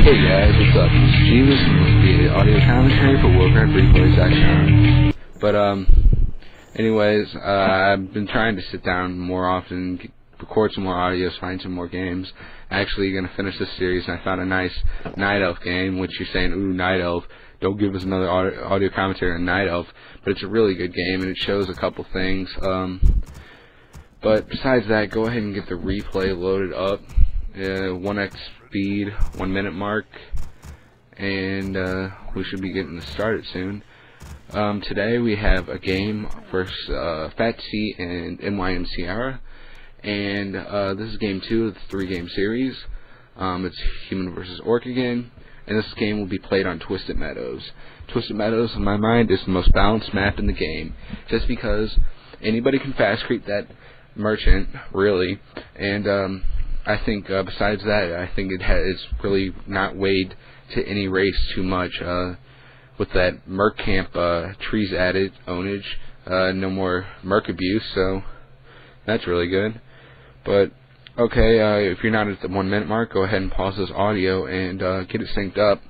Hey guys, what's up? It's Jebus with the audio commentary for WCR. But anyways, I've been trying to sit down more often, record some more audios, find some more games. Actually gonna finish this series, and I found a nice Night Elf game, which you're saying, ooh, Night Elf, don't give us another audio commentary on Night Elf, but it's a really good game, and it shows a couple things. But besides that, go ahead and get the replay loaded up. 1x speed, 1 minute mark, and we should be getting this started soon. Today we have a game versus SK.FaTC and Ciara, and this is game 2 of the 3-game series. It's human versus orc again, and this game will be played on Twisted Meadows. Twisted Meadows, in my mind, is the most balanced map in the game, just because anybody can fast creep that merchant, really, and I think besides that, I think it's really not weighed to any race too much. With that merc camp trees added ownage, no more merc abuse, so that's really good. But okay, if you're not at the 1 minute mark, go ahead and pause this audio and get it synced up.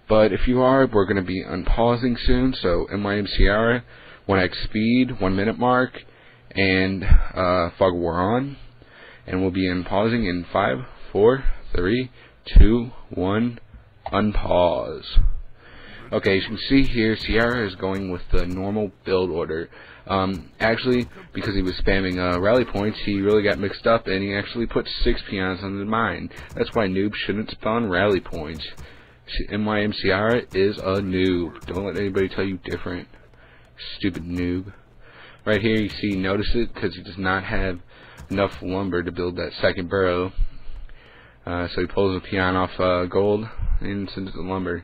But if you are, we're going to be unpausing soon. So Ciara, 1x speed, 1 minute mark, and fog war on. And we'll be unpausing in 5, 4, 3, 2, 1, unpause. Okay, as you can see here, Ciara is going with the normal build order. Actually, because he was spamming rally points, he really got mixed up, and he actually put 6 peons on the mine. That's why noobs shouldn't spawn rally points. Ciara is a noob. Don't let anybody tell you different. Stupid noob. Right here, you see, notice it, because he does not have enough lumber to build that second burrow. So he pulls a peon off gold and sends it to lumber.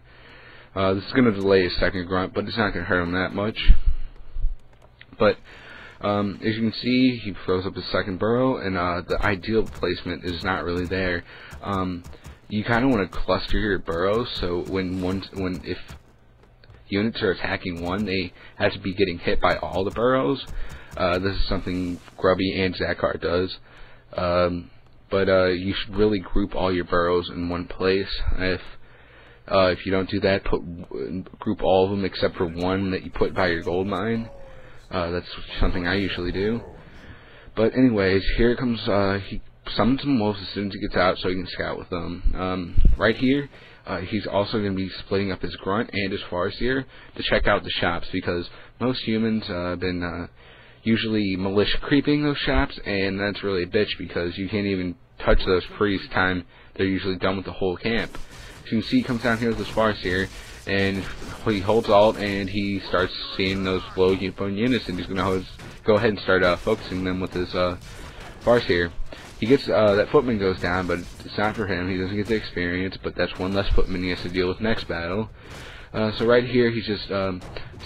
This is going to delay his second grunt, but it's not going to hurt him that much. But as you can see, he throws up his second burrow, and the ideal placement is not really there. You kind of want to cluster your burrows, so if units are attacking one, they have to be getting hit by all the burrows. This is something Grubby and Zakar does, but you should really group all your burrows in one place. If you don't do that, group all of them except for one that you put by your gold mine. That's something I usually do. But anyways, here comes he summons some wolves as soon as he gets out, so he can scout with them. Right here, he's also going to be splitting up his grunt and his farseer to check out the shops, because most humans have been usually militia creeping those shops, and that's really a bitch because you can't even touch those freeze time. They're usually done with the whole camp. So you can see he comes down here with his farseer, and he holds alt, and he starts seeing those low units, and he's going to go ahead and start focusing them with his farseer. He gets that footman goes down, but it's not for him. He doesn't get the experience, but that's one less footman he has to deal with next battle. So right here, he's just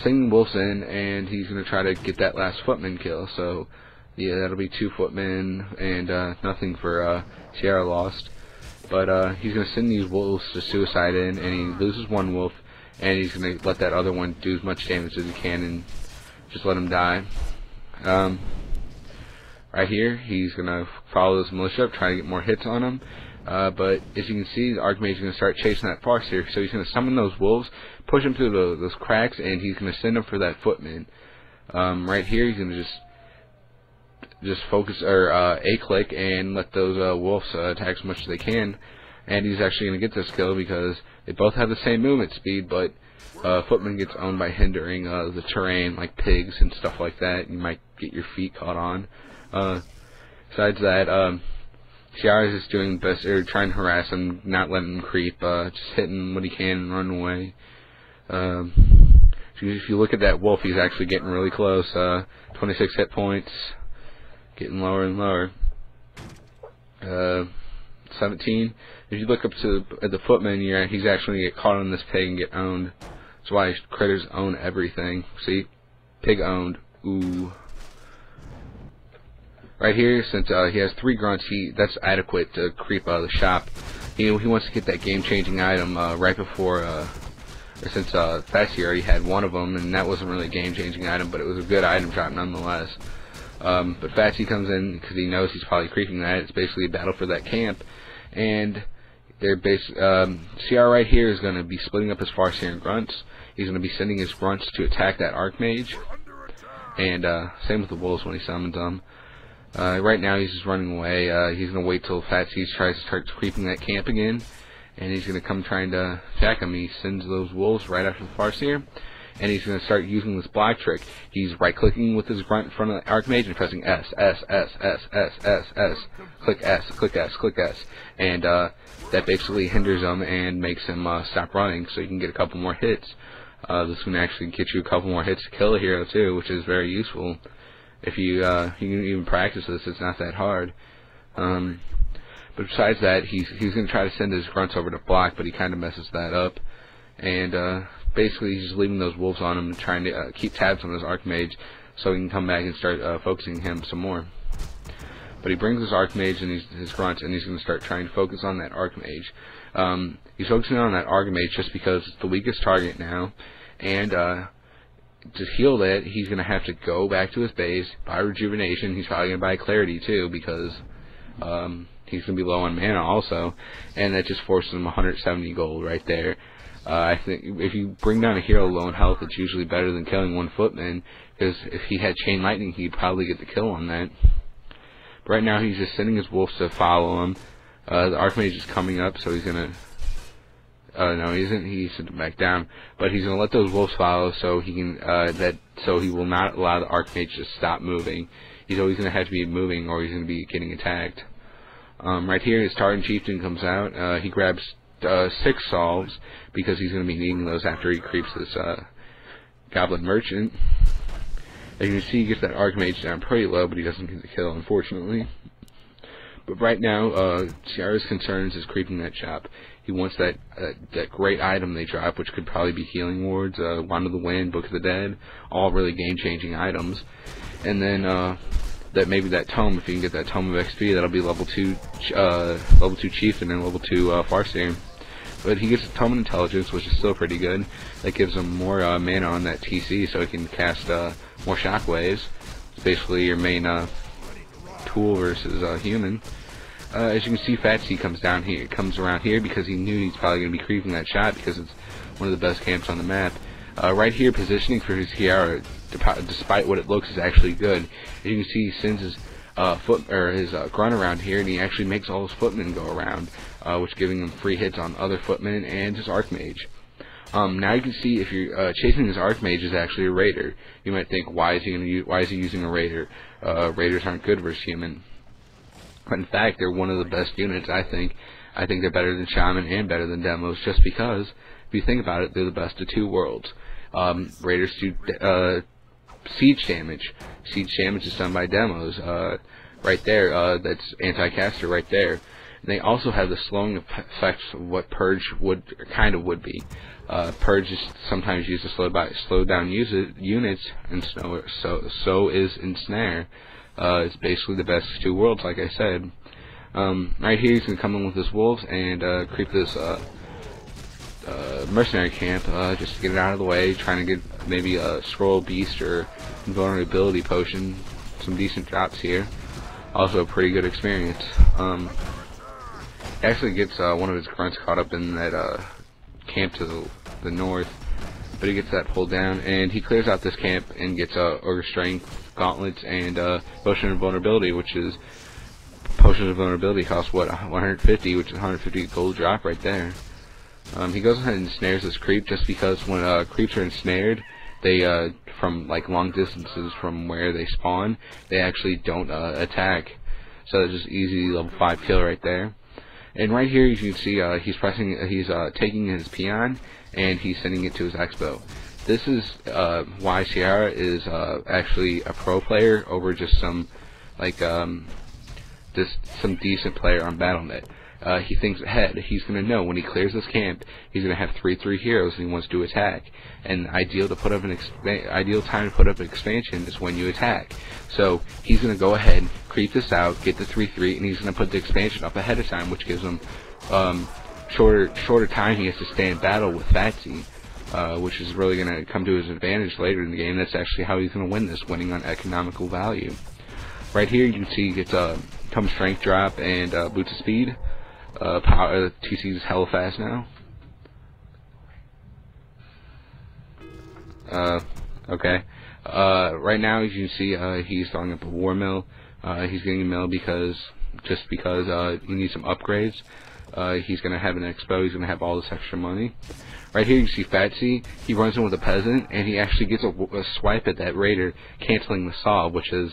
singing wolves in, and he's going to try to get that last footman kill. So yeah, that'll be 2 footmen, and nothing for Ciara lost. But he's going to send these wolves to suicide in, and he loses 1 wolf, and he's going to let that other one do as much damage as he can and just let him die. Right here, he's going to follow this militia up, try to get more hits on him. But as you can see, the Archmage is going to start chasing that farseer, so he's going to summon those wolves, push them through those cracks, and he's going to send them for that footman. Right here, he's going to just focus or A-click and let those wolves attack as much as they can, and he's actually going to get this kill because they both have the same movement speed, but footman gets owned by hindering the terrain, like pigs and stuff like that. You might get your feet caught on. Besides that, Ciara is just doing best, or trying to harass him, not letting him creep, just hitting what he can and running away. If you look at that wolf, he's actually getting really close. 26 hit points, getting lower and lower. 17. If you look up at the footman, he's actually going to get caught on this pig and get owned. That's why critters own everything. See? Pig owned. Ooh. Right here, since he has 3 grunts, that's adequate to creep the shop. He wants to get that game-changing item right before, since SK.FaTC already had 1 of them, and that wasn't really a game-changing item, but it was a good item drop nonetheless. But SK.FaTC comes in because he knows he's probably creeping that. It's basically a battle for that camp, and CR right here is going to be splitting up his Farseer and Grunts. He's going to be sending his Grunts to attack that Archmage, and same with the Wolves when he summons them. Right now he's just running away. He's going to wait till FaTC tries to start creeping that camp again, and he's going to come trying to attack him. He sends those Wolves right after the Farseer, and he's going to start using this block trick. He's right-clicking with his Grunt in front of the Archmage and pressing S, S, S, S, S, S, S, click S, click S, click S, and that basically hinders him and makes him stop running, so you can get a couple more hits. This can actually get you a couple more hits to kill a hero too, which is very useful. If you can even practice this, it's not that hard. But besides that, he's going to try to send his Grunts over to block, but he kind of messes that up. And basically, he's just leaving those Wolves on him, trying to keep tabs on his Archmage, so he can come back and start focusing him some more. But he brings his Archmage and his Grunts, and he's going to start trying to focus on that Archmage. He's focusing on that Archmage just because it's the weakest target now, and to heal that, he's going to have to go back to his base, buy Rejuvenation. He's probably going to buy Clarity too, because he's going to be low on mana also, and that just forces him 170 gold right there. I think if you bring down a hero low in health, it's usually better than killing one footman, because if he had Chain Lightning, he'd probably get the kill on that. But right now, he's just sending his Wolves to follow him. The Archmage is coming up, so he's going to... no, he isn't. He sent him back down, but he's going to let those Wolves follow, so he can so he will not allow the Archmage to stop moving. He's always going to have to be moving, or he's going to be getting attacked. Right here, his Tartan Chieftain comes out. He grabs 6 solves because he's going to be needing those after he creeps this Goblin Merchant. As you can see, he gets that Archmage down pretty low, but he doesn't get the kill, unfortunately. But right now, Ciara's concerns is creeping that shop. He wants that great item they drop, which could probably be Healing Wards, Wand of the Wind, Book of the Dead, all really game-changing items. And then that maybe that Tome, if you can get that Tome of XP, that'll be level 2 Chieftain and level 2 Farseer. But he gets a Tome of Intelligence, which is still pretty good. That gives him more mana on that TC, so he can cast more Shockwaves. It's basically your main tool versus human. As you can see, FaTC comes around here because he knew he's probably going to be creeping that shot because it's one of the best camps on the map. Right here, positioning for his Ciara, despite what it looks, is actually good. As you can see, he sends his his Grunt around here, and he actually makes all his footmen go around, which giving him free hits on other footmen and his Archmage. Now you can see if you're chasing his Archmage is actually a Raider. You might think, why is he using a Raider? Raiders aren't good versus human. But in fact, they're one of the best units, I think. I think they're better than Shaman and better than Demos, just because, if you think about it, they're the best of 2 worlds. Raiders do siege damage. Siege damage is done by Demos. Right there, that's anti-caster right there. And they also have the slowing effects of what Purge would be. Purge is sometimes used to slow down units, and so is Ensnare. It's basically the best of 2 worlds, like I said. Right here, he's going to come in with his Wolves and creep this mercenary camp just to get it out of the way, trying to get maybe a Scroll Beast or Invulnerability Potion. Some decent drops here. Also a pretty good experience. Actually gets one of his Grunts caught up in that camp to the north, but he gets that pulled down, and he clears out this camp and gets Ogre Strength, Gauntlets, and Potion of Vulnerability, which is Potion of Vulnerability costs what, 150, which is 150 gold drop right there. He goes ahead and snares this creep just because when creeps are ensnared, they from like long distances from where they spawn, they actually don't attack. So it's just easy level 5 kill right there. And right here you can see he's taking his Peon and he's sending it to his Expo. This is why Ciara is actually a pro player over just some some decent player on Battle.net. He thinks ahead. He's going to know when he clears this camp, he's going to have 3/3 heroes and he wants to attack. And ideal time to put up an expansion is when you attack. So he's going to go ahead, creep this out, get the 3/3, and he's going to put the expansion up ahead of time, which gives him shorter time he has to stay in battle with FaTC, which is really going to come to his advantage later in the game. That's actually how he's going to win this, winning on economical value. Right here you can see he gets Tome Strength drop and Boots of Speed. TC's hella fast now. Okay. Right now, as you can see, he's throwing up a war mill. He's getting a mill because he needs some upgrades. He's gonna have an expo. He's gonna have all this extra money. Right here, you see FaTC. He runs in with a peasant, and he actually gets a swipe at that raider, canceling the saw, which is,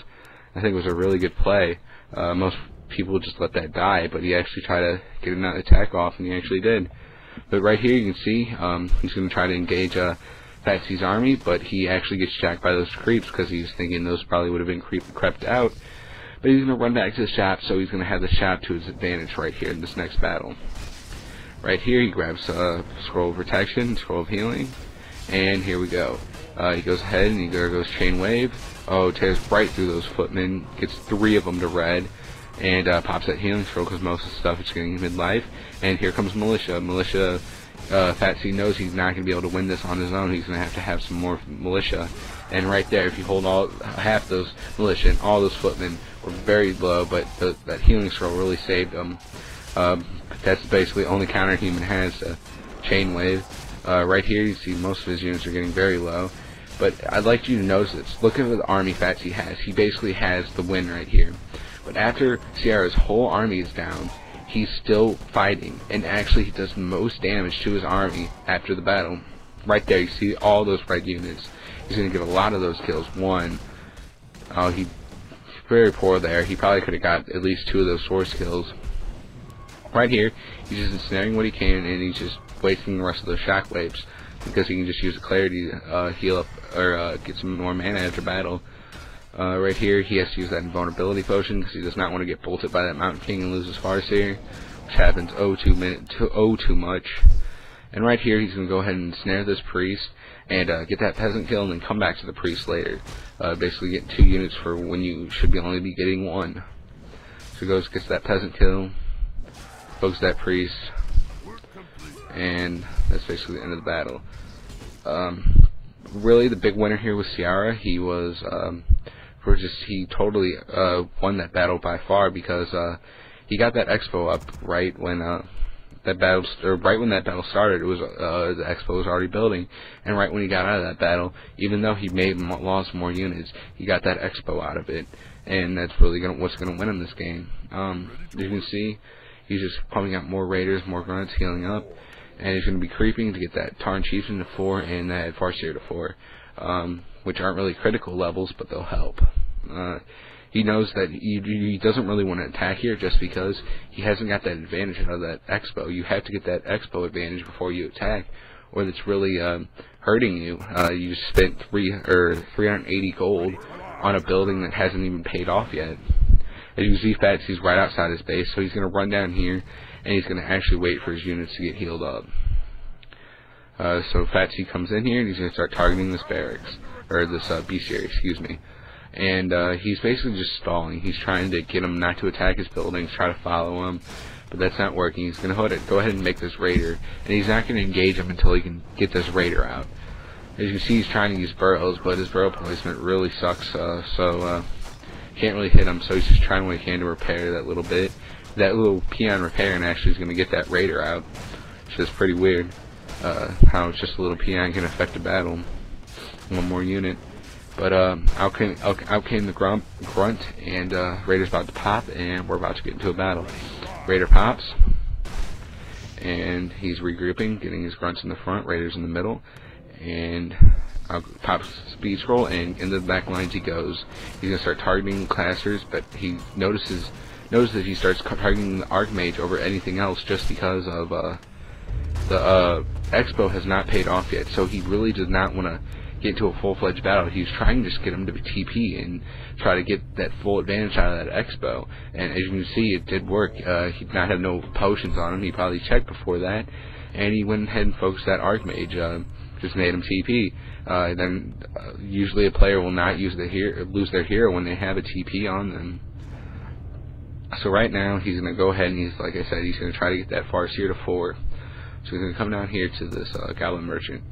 I think, was a really good play. Most people just let that die, but he actually tried to get an attack off, and he actually did. But right here, you can see he's gonna try to engage FaTC's army, but he actually gets jacked by those creeps because he's thinking those probably would have been crept out. But he's going to run back to the shop, so he's going to have the shop to his advantage right here in this next battle. Right here, he grabs Scroll of Protection, Scroll of Healing, and here we go. He goes ahead and there goes Chain Wave. Oh, tears right through those footmen, gets 3 of them to red, and pops that Healing Scroll because most of the stuff is getting midlife. And here comes Militia. FaTC knows he's not going to be able to win this on his own. He's going to have some more Militia. And right there, if you hold half those Militia and all those footmen were very low, but that Healing Scroll really saved them. That's basically the only counter human has, Chain Wave. Right here, you see most of his units are getting very low. But I'd like you to notice this. Look at the army FaTC has. He basically has the win right here. But after Ciara's whole army is down, he's still fighting, and actually he does the most damage to his army after the battle. Right there, you see all those red units. He's going to get a lot of those kills. He's very poor there. He probably could have got at least 2 of those source kills. Right here, he's just ensnaring what he can, and he's just wasting the rest of those shockwaves because he can just use the clarity to heal up or get some more mana after battle. Right here, he has to use that invulnerability potion because he does not want to get bolted by that Mountain King and lose his Farseer, which happens too much. And right here, he's going to go ahead and snare this priest and get that peasant kill, and then come back to the priest later. Basically, get 2 units for when you should only be getting 1. So he goes, gets that peasant kill, pokes that priest, and that's basically the end of the battle. Really, the big winner here was Ciara. He was he totally won that battle by far because he got that expo up right when that battle started. It was the expo was already building, and right when he got out of that battle, even though he lost more units, he got that expo out of it, and that's really what's gonna win him this game. As you can see, he's just pumping out more raiders, more grunts, healing up, and he's gonna be creeping to get that Tarn Chieftain to 4 and that Farseer to 4, which aren't really critical levels, but they'll help. He knows that he doesn't really want to attack here just because he hasn't got that advantage out of that expo. You have to get that expo advantage before you attack, or that's really hurting you. You just spent 380 gold on a building that hasn't even paid off yet. As you can see, FaTC's right outside his base, so he's going to run down here, and he's going to actually wait for his units to get healed up. So FaTC comes in here, and he's going to start targeting this barracks, or this bestiary, excuse me. And he's basically just stalling. He's trying to get him not to attack his buildings, try to follow him, but that's not working. He's going to go ahead and make this raider, and he's not going to engage him until he can get this raider out. As you can see, he's trying to use burrows, but his burrow placement really sucks, so can't really hit him, so he's just trying what he can to repair that little bit. That little peon repair and actually is going to get that raider out, which is pretty weird, how just a little peon can affect a battle. 1 more unit. But out came the grunt, and Raider's about to pop, and we're about to get into a battle. Raider pops, and he's regrouping, getting his grunts in the front, Raider's in the middle, and pops speed scroll, and into the back lines he goes. He's gonna start targeting classers, but he notices he starts targeting the Archmage over anything else just because of the expo has not paid off yet. So he really does not want to get into a full-fledged battle. He was trying to just get him to TP and try to get that full advantage out of that expo, and as you can see, it did work. He did not have no potions on him. He probably checked before that, and he went ahead and focused that Archmage, just made him TP. Then usually a player will not lose their hero when they have a TP on them. So right now he's going to go ahead and he's going to try to get that Farseer to 4. So he's going to come down here to this Goblin Merchant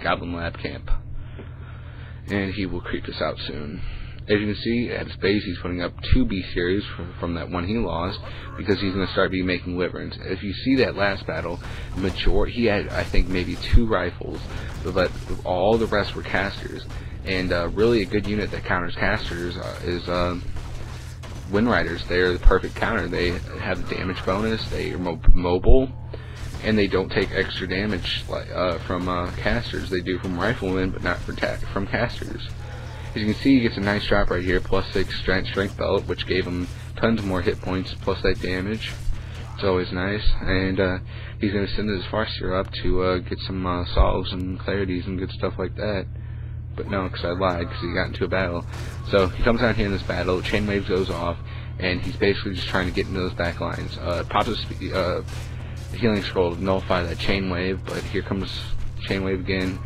Goblin Lab camp, and he will creep us out soon. As you can see, at his base, he's putting up 2 B series from that one he lost, because he's going to start making wyverns. If you see that last battle, he had, I think, maybe 2 rifles, but all the rest were casters. And really a good unit that counters casters is Wind Riders. They are the perfect counter. They have the damage bonus, they are mobile, and they don't take extra damage from casters. They do from riflemen, but not from casters. As you can see, he gets a nice drop right here, +6 strength belt, which gave him tons more hit points, plus that damage. It's always nice. And he's going to send his Farseer up to get some solves and clarities and good stuff like that. But no, because I lied, because he got into a battle. So he comes out here in this battle, chain wave goes off, and he's basically just trying to get into those back lines. Pops a healing scroll to nullify that chain wave, but here comes chain wave again.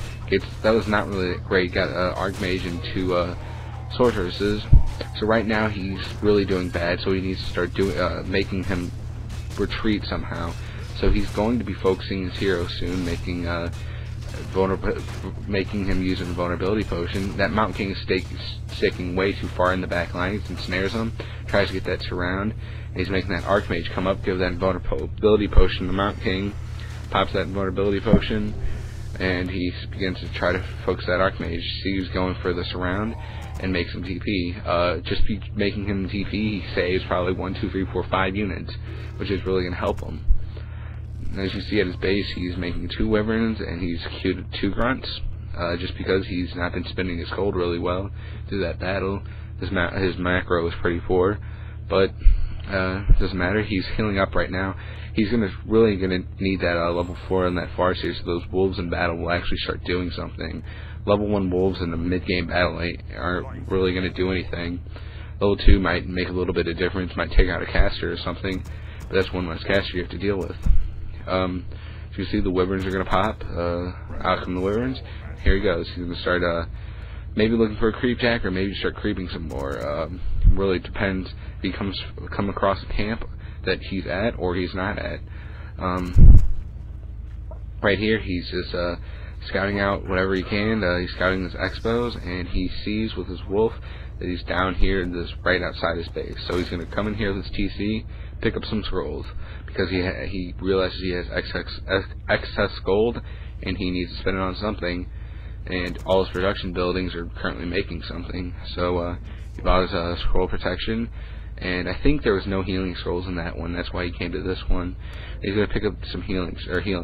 That was not really great. Got Archmage and 2 sorceresses. So right now he's really doing bad, so he needs to start making him retreat somehow. So he's going to be focusing his hero soon, making him use a vulnerability potion. That Mountain King is sticking way too far in the back line and snares him, tries to get that surround, and he's making that Archmage come up, give that vulnerability potion to Mountain King, pops that vulnerability potion, and he begins to try to focus that Archmage. See, he's going for the surround and makes him TP. Just making him TP, he saves probably 1, 2, 3, 4, 5 units, which is really going to help him. As you see at his base, he's making 2 wyverns and he's queued 2 grunts, just because he's not been spending his gold really well through that battle. His macro is pretty poor, but it doesn't matter. He's healing up right now. He's really gonna need that level 4 in that Farseer, so those wolves in battle will actually start doing something. Level 1 wolves in the mid-game battle aren't really gonna do anything. Level 2 might make a little bit of difference, might take out a caster or something, but that's one less caster you have to deal with. So you see the wyverns are going to pop. Out come the wyverns. Here he goes. He's going to start maybe looking for a creep jack, or maybe start creeping some more. Really depends if he come across a camp that he's at or he's not at. Right here he's just scouting out whatever he can. He's scouting his expos, and he sees with his wolf that he's down here right outside his base. So he's going to come in here with his TC, pick up some scrolls, because he realizes he has excess gold and he needs to spend it on something, and all his production buildings are currently making something. So he bought his scroll protection, and I think there was no healing scrolls in that one. That's why he came to this one. He's going to pick up some healing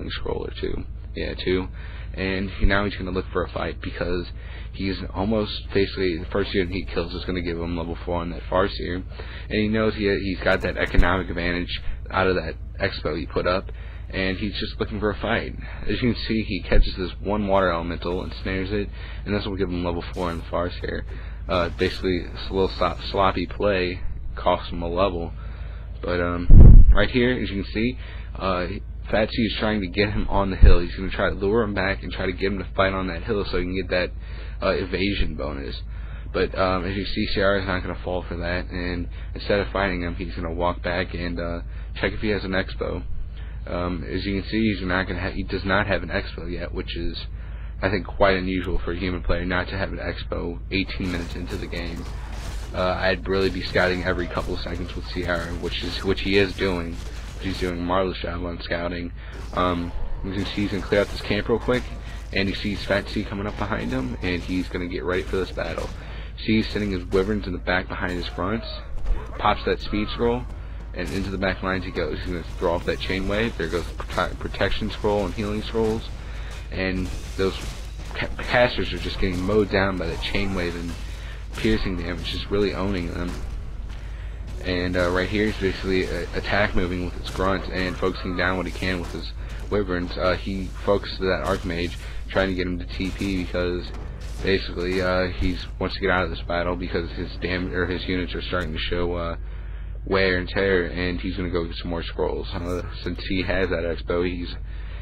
scroll or 2. Yeah, 2. And now he's going to look for a fight, because he's almost basically the first unit he kills is going to give him level 4 on that Farseer, and he knows he's got that economic advantage out of that expo he put up, and he's just looking for a fight. As you can see, he catches this 1 water elemental and snares it, and this will give him level 4 on the Farseer. Basically, a little sloppy play costs him a level, but right here, as you can see, FaTC is trying to get him on the hill. He's going to try to lure him back and try to get him to fight on that hill so he can get that evasion bonus. But as you see, Ciara is not going to fall for that, and instead of fighting him, he's going to walk back and check if he has an expo. As you can see, he does not have an expo yet, which is, I think, quite unusual for a human player not to have an expo 18 minutes into the game. I'd really be scouting every couple of seconds with Ciara, which he is doing. He's doing a marvelous job on scouting. You can see he's going to clear out this camp real quick, and he sees FaTC coming up behind him, and he's going to get ready for this battle. See, he's sending his wyverns in the back behind his fronts, pops that speed scroll, and into the back lines he goes. He's going to throw off that chain wave. There goes protection scroll and healing scrolls, and those casters are just getting mowed down by that chain wave and piercing damage, just really owning them. And right here he's basically attack moving with his grunts and focusing down what he can with his wyverns. He focuses that Archmage, trying to get him to TP, because basically he wants to get out of this battle, because his units are starting to show wear and tear, and he's going to go get some more scrolls. Since he has that expo,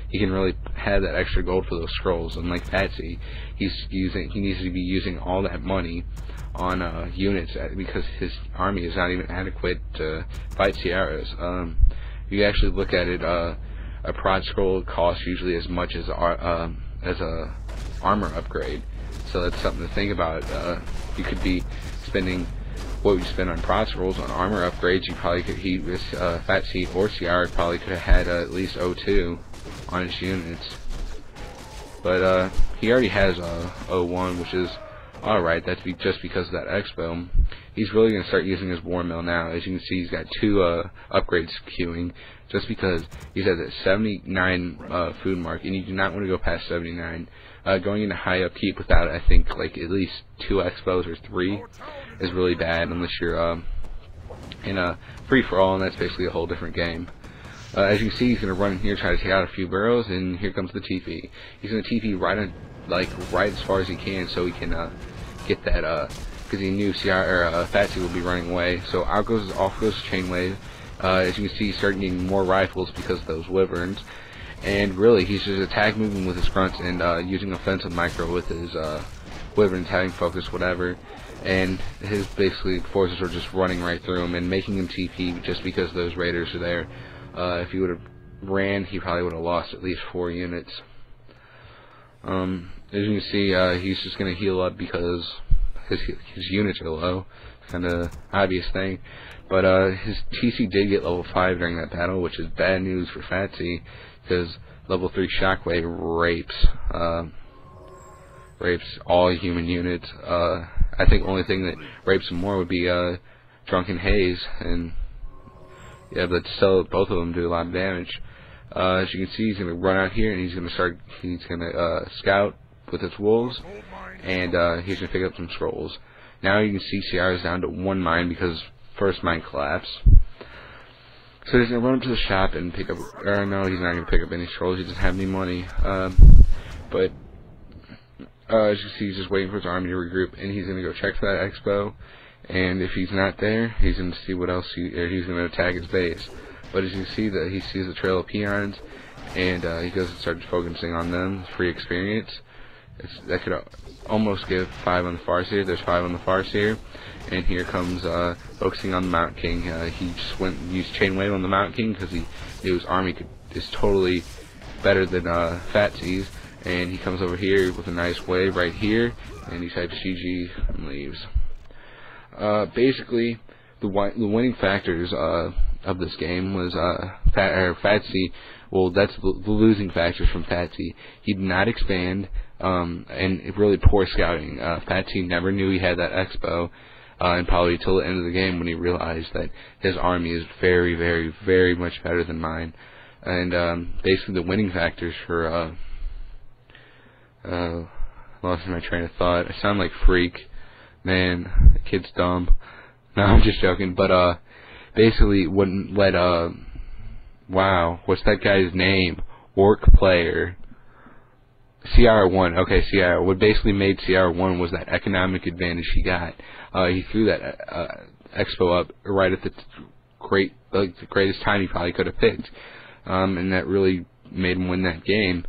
he can really have that extra gold for those scrolls. Unlike FaTC, he needs to be using all that money on units, because his army is not even adequate to fight Ciara's. You actually look at it, a prod scroll costs usually as much as a armor upgrade, so that's something to think about. You could be spending what we spent on procs rolls on armor upgrades. You probably could, FaTC or Ciara probably could have had at least 02 on his units. But he already has 01, which is alright. That's just because of that expo. He's really going to start using his war mill now. As you can see, he's got 2 upgrades queuing, just because he's at that 79 food mark, and you do not want to go past 79. Going into high upkeep without, I think, like at least 2 expos or 3 is really bad, unless you're in a free-for-all, and that's basically a whole different game. As you can see, he's going to run in here, try to take out a few burrows, and here comes the TP. He's going to TP right as far as he can, so he can get that, because he knew FaTC would be running away. So off goes Chain Wave. As you can see, he's starting getting more rifles because of those wyverns. And really, he's just attack moving with his grunts and using offensive micro with his wyverns, having focus, whatever. And his basically forces are just running right through him and making him TP just because those raiders are there. If he would have ran, he probably would have lost at least 4 units. As you can see, he's just going to heal up because his units are low. Kind of obvious thing. But his TC did get level 5 during that battle, which is bad news for FaTC, because level 3 Shockwave rapes all human units. I think the only thing that rapes him more would be Drunken Haze, and yeah, but still both of them do a lot of damage. As you can see, he's going to run out here, and he's going to scout with his wolves, and he's going to pick up some scrolls. Now you can see Ciara's down to 1 mine because first mine collapsed. So he's going to run up to the shop and pick up, or no, he's not going to pick up any scrolls, he doesn't have any money. But as you can see, he's just waiting for his army to regroup, and he's going to go check for that expo. And if he's not there, he's going to see what else he's going to attack his base. But as you can see, that he sees a trail of peons, and he goes and starts focusing on them. Free experience. That could almost give 5 on the Farseer. There's 5 on the Farseer, and here comes focusing on the Mountain King. He just went and used Chain Wave on the Mountain King because he knew his army is totally better than FaTC's. And he comes over here with a nice wave right here, and he types GG and leaves. Basically, the winning factors of this game was FaTC. Well, that's the losing factors from FaTC. He did not expand, and really poor scouting. FaTC never knew he had that expo, and probably till the end of the game when he realized that his army is very, very, very much better than mine. And basically, the winning factors for lost my train of thought. I sound like Freak. Man, the kid's dumb. No, I'm just joking. But basically, wouldn't let wow, what's that guy's name? Orc player. Ciara won. Okay, Ciara. What basically made Ciara won was that economic advantage he got. He threw that expo up right at the greatest time he probably could have picked, and that really made him win that game.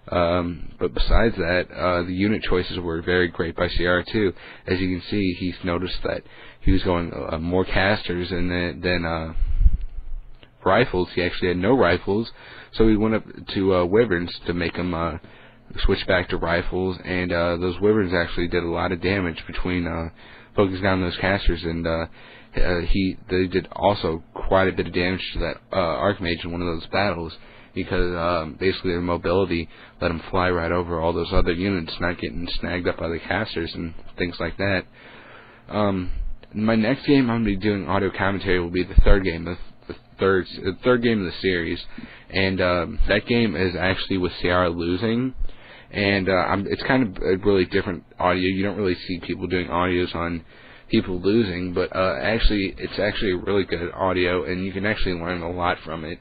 But besides that, the unit choices were very great by Ciara too. As you can see, he's noticed that he was going more casters than rifles. He actually had no rifles, so he went up to wyverns to make him switch back to rifles. And those wyverns actually did a lot of damage between focusing on those casters, and they did also quite a bit of damage to that Archmage in one of those battles, because basically their mobility let them fly right over all those other units, not getting snagged up by the casters and things like that. My next game I'm going to be doing audio commentary will be the third game, the third game of the series, and that game is actually with Ciara losing, and it's kind of a really different audio. You don't really see people doing audios on people losing, but it's actually a really good audio, and you can actually learn a lot from it.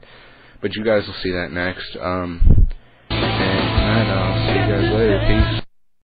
But you guys will see that next. And I'll see you guys later. Peace.